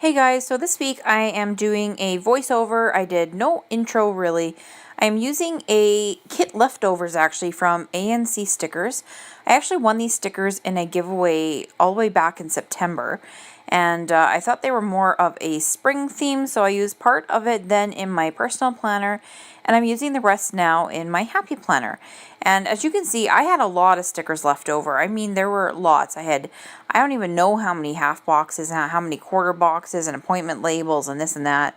Hey guys, so this week I am doing a voiceover. I did no intro really. I'm using a kit leftovers actually from ANC stickers. I actually won these stickers in a giveaway all the way back in September. And I thought they were more of a spring theme, so I used part of it then in my personal planner, and I'm using the rest now in my happy planner. And as you can see, I had a lot of stickers left over. I mean, there were lots. I don't even know how many half boxes, how many quarter boxes, and appointment labels, and this and that.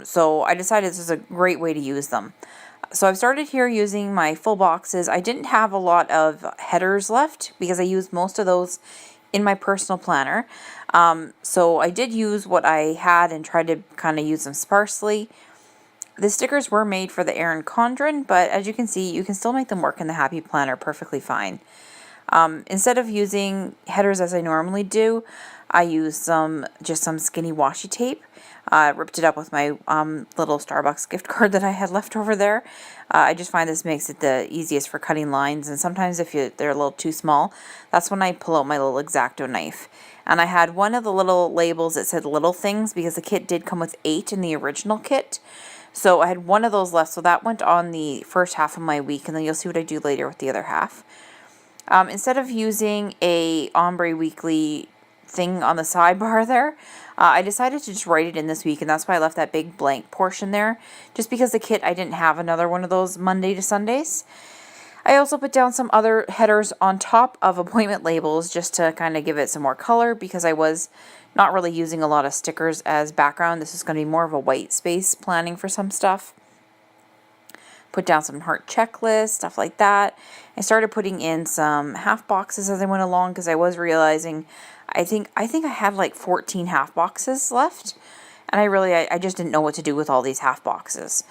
So I decided this was a great way to use them. So I've started here using my full boxes. I didn't have a lot of headers left because I used most of those in my personal planner. So I did use what I had and tried to kind of use them sparsely. The stickers were made for the Erin Condren, but as you can see, you can still make them work in the Happy Planner perfectly fine. Instead of using headers as I normally do, I used just some skinny washi tape. Ripped it up with my little Starbucks gift card that I had left over there. I just find this makes it the easiest for cutting lines, and sometimes if they're a little too small, that's when I pull out my little X-Acto knife. And I had one of the little labels that said little things because the kit did come with 8 in the original kit. So I had one of those left, so that went on the first half of my week, and then you'll see what I do later with the other half. Instead of using a Ombre Weekly thing on the sidebar there, I decided to just write it in this week, and that's why I left that big blank portion there, just because the kit, I didn't have another one of those Monday to Sundays. I also put down some other headers on top of appointment labels just to kind of give it some more color, because I was not really using a lot of stickers as background. This is going to be more of a white space planning for some stuff. Put down some heart checklists, stuff like that. I started putting in some half boxes as I went along because I was realizing I think I had like 14 half boxes left, and I just didn't know what to do with all these half boxes.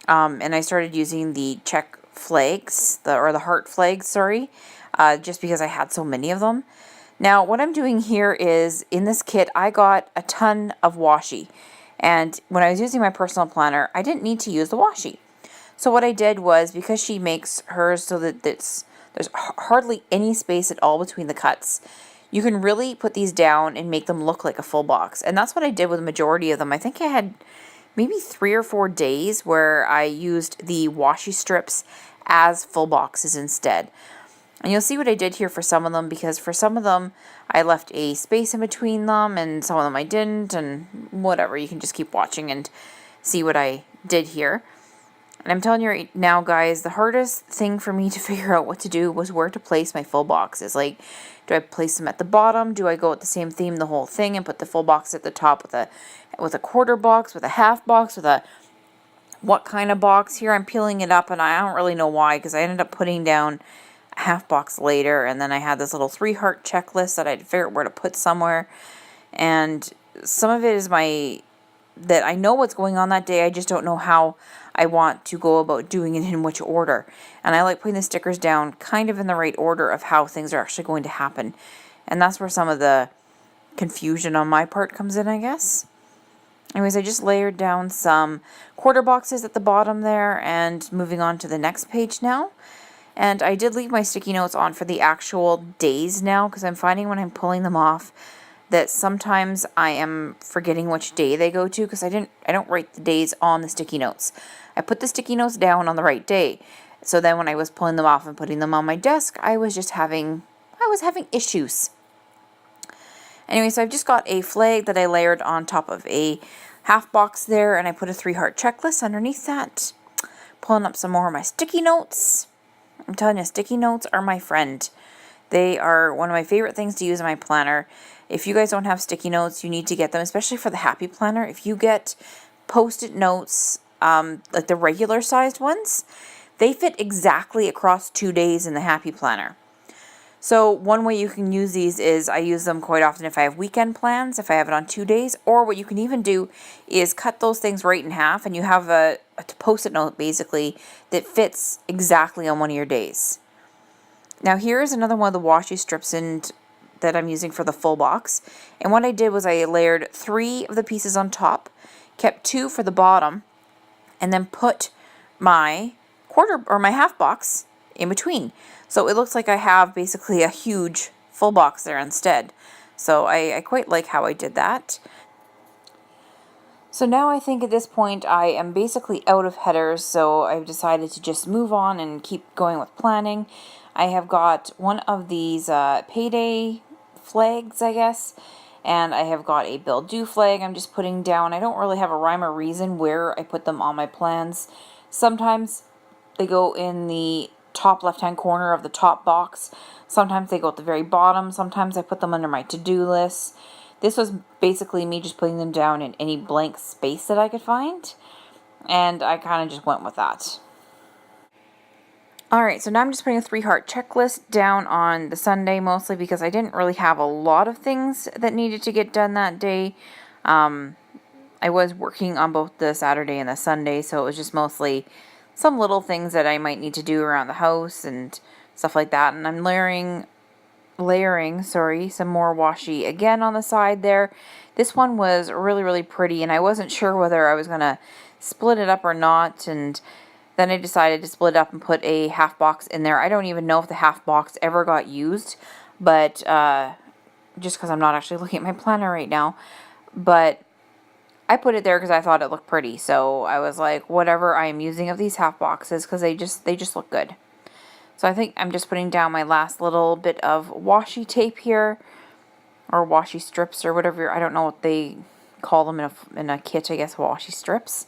And I started using the check flags, the heart flags, sorry, just because I had so many of them. Now, what I'm doing here is, in this kit, I got a ton of washi. And when I was using my personal planner, I didn't need to use the washi. So what I did was, because she makes hers so that there's hardly any space at all between the cuts, you can really put these down and make them look like a full box. And that's what I did with the majority of them. I think I had maybe 3 or 4 days where I used the washi strips as full boxes instead. And you'll see what I did here for some of them, because for some of them I left a space in between them, and some of them I didn't, and whatever. You can just keep watching and see what I did here. And I'm telling you right now, guys, the hardest thing for me to figure out what to do was where to place my full boxes. Like, do I place them at the bottom? Do I go with the same theme the whole thing and put the full box at the top with a quarter box, with a half box, with a what kind of box? Here I'm peeling it up, and I don't really know why, because I ended up putting down a half box later, and then I had this little 3 heart checklist that I had to figure out where to put somewhere. And some of it is that I know what's going on that day, I just don't know how I want to go about doing it in which order. And I like putting the stickers down kind of in the right order of how things are actually going to happen. And that's where some of the confusion on my part comes in, I guess. Anyways, I just layered down some quarter boxes at the bottom there, and moving on to the next page now. And I did leave my sticky notes on for the actual days now, because I'm finding when I'm pulling them off that sometimes I am forgetting which day they go to, because I don't write the days on the sticky notes. I put the sticky notes down on the right day. So then when I was pulling them off and putting them on my desk, I was having issues. Anyway, so I've just got a flag that I layered on top of a half box there, and I put a 3 heart checklist underneath that. Pulling up some more of my sticky notes. I'm telling you, sticky notes are my friend. They are one of my favorite things to use in my planner. If you guys don't have sticky notes, you need to get them, especially for the Happy Planner. If you get Post-it notes, like the regular sized ones, they fit exactly across 2 days in the Happy Planner. So one way you can use these is, I use them quite often if I have weekend plans, if I have it on 2 days, or what you can even do is cut those things right in half, and you have a Post-it note basically that fits exactly on one of your days. Now here's another one of the washi strips that I'm using for the full box. And what I did was I layered 3 of the pieces on top, kept 2 for the bottom, and then put my quarter or my half box in between. So it looks like I have basically a huge full box there instead. So I quite like how I did that. So now I think at this point I am basically out of headers, so I've decided to just move on and keep going with planning. I have got one of these payday flags, I guess, and I have got a bill due flag I'm just putting down. I don't really have a rhyme or reason where I put them on my plans. Sometimes they go in the top left-hand corner of the top box. Sometimes they go at the very bottom. Sometimes I put them under my to-do list. This was basically me just putting them down in any blank space that I could find. And I kind of just went with that. Alright, so now I'm just putting a 3-heart checklist down on the Sunday, mostly because I didn't really have a lot of things that needed to get done that day. I was working on both the Saturday and the Sunday, so it was just mostly some little things that I might need to do around the house and stuff like that. And I'm layering some more washi again on the side there. This one was really, really pretty, and I wasn't sure whether I was going to split it up or not, and then I decided to split it up and put a half box in there. I don't even know if the half box ever got used, but just because I'm not actually looking at my planner right now, but I put it there because I thought it looked pretty, so I was like, whatever I am using of these half boxes, because they just look good. So I think I'm just putting down my last little bit of washi tape here, or washi strips, or whatever. I don't know what they call them in a kit, I guess, washi strips.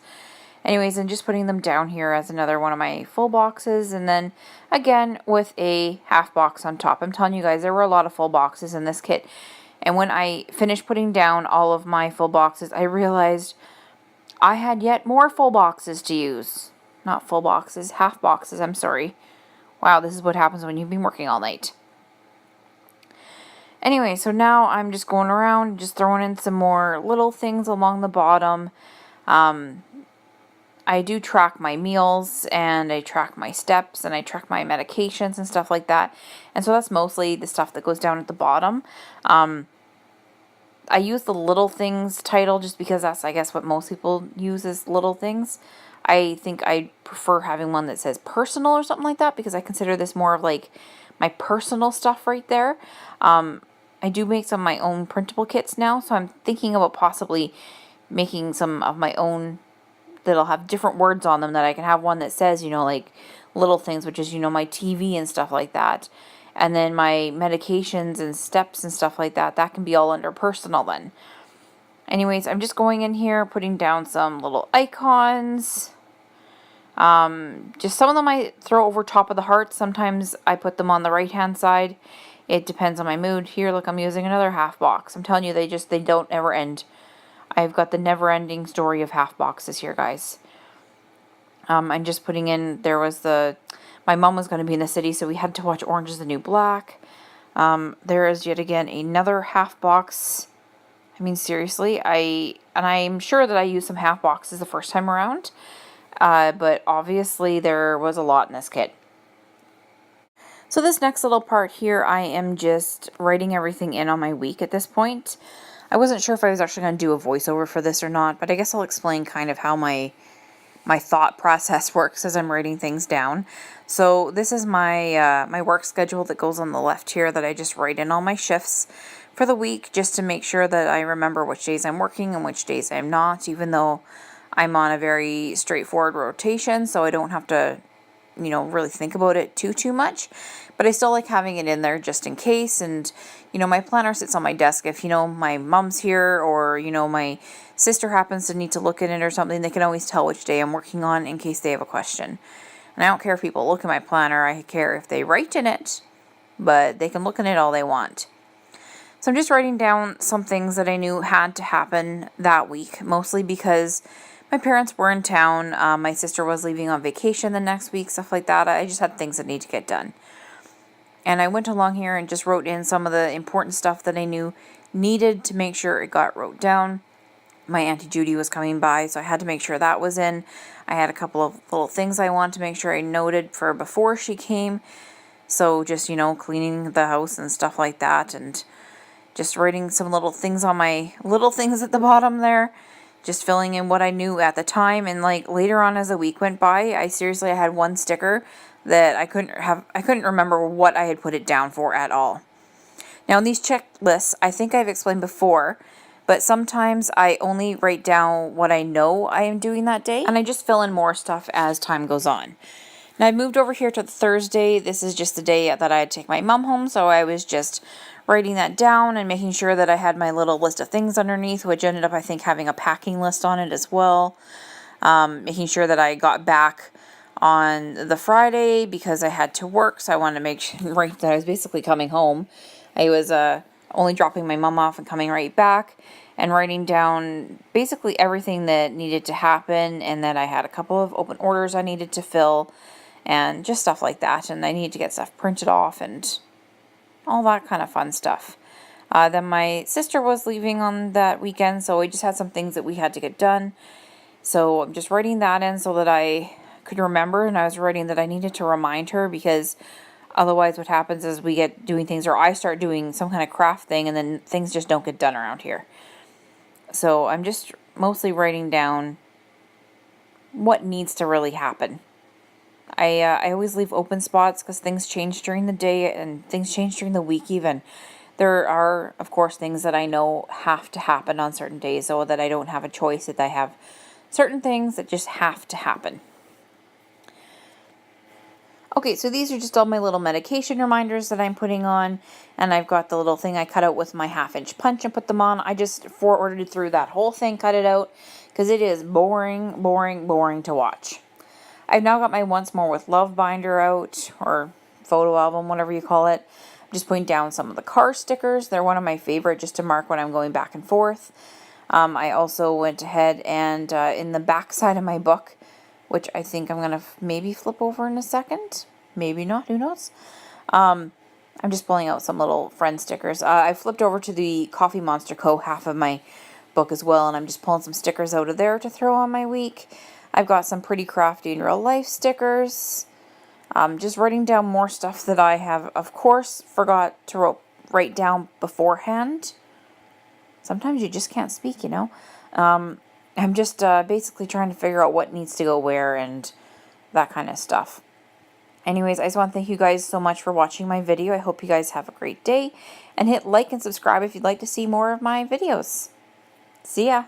Anyways, and just putting them down here as another one of my full boxes, and then again with a half box on top. I'm telling you guys, there were a lot of full boxes in this kit. And when I finished putting down all of my full boxes, I realized I had yet more full boxes to use. Not full boxes, half boxes, I'm sorry. Wow, this is what happens when you've been working all night. Anyway, so now I'm just going around, just throwing in some more little things along the bottom. I do track my meals, and I track my steps, and I track my medications and stuff like that. And so that's mostly the stuff that goes down at the bottom. I use the little things title just because that's, I guess, what most people use is little things. I think I prefer having one that says personal or something like that, because I consider this more of like my personal stuff right there. I do make some of my own printable kits now, so I'm thinking about possibly making some of my own that'll have different words on them, that I can have one that says, like little things, which is, my TV and stuff like that. And then my medications and steps and stuff like that, that can be all under personal then. Anyways, I'm just going in here, putting down some little icons. Just some of them I throw over top of the heart. Sometimes I put them on the right-hand side. It depends on my mood. Here, look, I'm using another half box. I'm telling you, they don't ever end. I've got the never-ending story of half boxes here, guys. I'm just putting in, my mom was going to be in the city, so we had to watch Orange is the New Black. There is yet again another half box. I mean, seriously, I'm sure that I used some half boxes the first time around, but obviously there was a lot in this kit. So this next little part here, I am just writing everything in on my week at this point. I wasn't sure if I was actually going to do a voiceover for this or not, but I guess I'll explain kind of how my thought process works as I'm writing things down. So this is my my work schedule that goes on the left here, that I just write in all my shifts for the week, just to make sure that I remember which days I'm working and which days I'm not, even though I'm on a very straightforward rotation, so I don't have to really think about it too much. But I still like having it in there just in case. And, my planner sits on my desk. If, my mom's here, or, my sister happens to need to look at it or something, they can always tell which day I'm working on in case they have a question. And I don't care if people look at my planner. I care if they write in it, but they can look in it all they want. So I'm just writing down some things that I knew had to happen that week, mostly because my parents were in town. My sister was leaving on vacation the next week, stuff like that. I just had things that need to get done. And I went along here and just wrote in some of the important stuff that I knew needed to make sure it got wrote down. My Auntie Judy was coming by, so I had to make sure that was in. I had a couple of little things I wanted to make sure I noted for before she came. So just, cleaning the house and stuff like that, and just writing some little things on my little things at the bottom there. Just filling in what I knew at the time. And later on as the week went by, I had one sticker that I couldn't remember what I had put it down for at all. Now in these checklists, I think I've explained before but sometimes I only write down what I know I am doing that day, and I just fill in more stuff as time goes on. Now I moved over here to the Thursday. This is just the day that I had to take my mom home, so I was just writing that down and making sure that I had my little list of things underneath, which ended up, I think, having a packing list on it as well. Making sure that I got back on the Friday because I had to work, so I wanted to make sure right that I was basically coming home. I was only dropping my mom off and coming right back, and writing down basically everything that needed to happen, and that I had a couple of open orders I needed to fill, and just stuff like that, and I needed to get stuff printed off and all that kind of fun stuff. Then my sister was leaving on that weekend, so we just had some things that we had to get done. So I'm just writing that in so that I could remember, and I was writing that I needed to remind her, because otherwise what happens is we get doing things, or I start doing some kind of craft thing, and then things just don't get done around here. So I'm just mostly writing down what needs to really happen. I always leave open spots because things change during the day and things change during the week even. There are, of course, things that I know have to happen on certain days, so that I don't have a choice, that I have certain things that just have to happen. Okay, so these are just all my little medication reminders that I'm putting on, and I've got the little thing I cut out with my 1/2-inch punch and put them on. I just forwarded through that whole thing, cut it out, because it is boring, boring, boring to watch. I've now got my Once More with Love binder out, or photo album, whatever you call it. I'm just putting down some of the car stickers. They're one of my favorite, just to mark when I'm going back and forth. I also went ahead and in the back side of my book, which I think I'm going to maybe flip over in a second. Maybe not, who knows? I'm just pulling out some little friend stickers. I flipped over to the Coffee Monster Co. half of my book as well, and I'm just pulling some stickers out of there to throw on my week. I've got some Pretty Crafty in Real Life stickers. Just writing down more stuff that I have, of course, forgot to write down beforehand. Sometimes you just can't speak, you know. I'm just basically trying to figure out what needs to go where and that kind of stuff. Anyways, I just want to thank you guys so much for watching my video. I hope you guys have a great day. And hit like and subscribe if you'd like to see more of my videos. See ya!